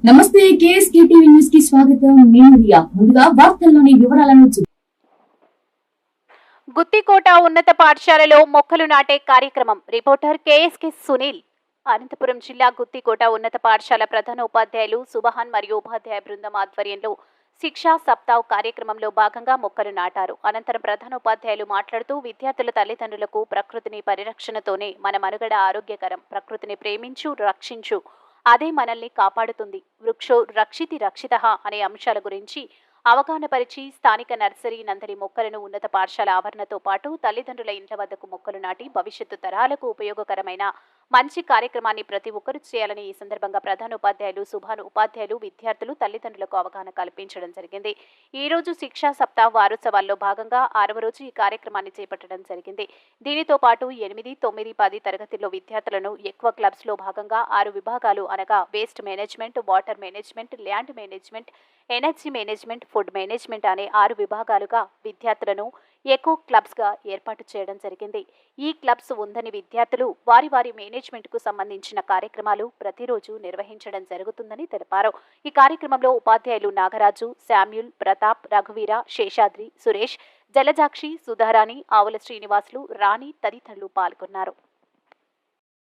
నమస్తే KSK TV news కి స్వాగతం. నేను రియా. ముందుగా వార్తల్లోని వివరాలను గుత్తికోట ఉన్నత పాఠశాలలో మొక్కలు నాటే కార్యక్రమం. Reporter KSK Sunil. అనంతపురం జిల్లా గుత్తికోట ఉన్నత పాఠశాల ప్రధాన ఉపాధ్యాయులు సుబహాన్ మరియు ఉపాధ్యాయ బృందం ఆధ్వర్యంలో శిక్షా సప్తాహ్ కార్యక్రమంలో భాగంగా మొక్కలు నాటారు. అనంతరం ప్రధాన ఉపాధ్యాయులు మాట్లాడుతూ విద్యార్థుల తల్లిదండ్రులకు ప్రకృతిని పరిరక్షణతోనే మన మనుగడ ఆరోగ్యకరం. ప్రకృతిని ప్రేమించు, రక్షించు, అదే మనల్ని కాపాడుతుంది. వృక్షో రక్షితి రక్షితః అనే అంశాల గురించి అవగాహన పరిచి స్థానిక నర్సరీ నందరి మొక్కలను ఉన్నత పాఠశాల ఆవరణతో పాటు తల్లిదండ్రుల ఇంట్ల వద్దకు మొక్కలు నాటి భవిష్యత్తు తరాలకు ఉపయోగకరమైన మంచి కార్యక్రమాన్ని ప్రతి ఒక్కరూ చేయాలని ఈ సందర్భంగా ప్రధాన ఉపాధ్యాయులు సుభాన్ ఉపాధ్యాయులు విద్యార్థులు తల్లిదండ్రులకు అవగాహన కల్పించడం జరిగింది. ఈ రోజు శిక్షా సప్తాహ్ వారోత్సవాల్లో భాగంగా 6వ రోజు ఈ కార్యక్రమాన్ని చేపట్టడం జరిగింది. దీనితో పాటు 8, 9, 10 తరగతుల్లో విద్యార్థులను ఎక్కువ క్లబ్స్ లో భాగంగా 6 విభాగాలు అనగా waste management, water management, land management, energy management, food management అనే 6 విభాగాలుగా విద్యార్థులను ఎకో క్లబ్స్ గా ఏర్పాటు చేయడం జరిగింది. ఈ క్లబ్స్ ఉందని విద్యార్థులు వారి వారి మేనేజ్మెంట్ కు సంబంధించిన కార్యక్రమాలు ప్రతిరోజు నిర్వహించడం జరుగుతుందని తెలిపారు. ఈ కార్యక్రమంలో ఉపాధ్యాయులు నాగరాజు, శామ్యూల్, ప్రతాప్, రఘువీర, శేషాద్రి, సురేష్, జలజాక్షి, సుధారాణి, ఆవుల శ్రీనివాసులు, రాణి తదితరులు పాల్గొన్నారు.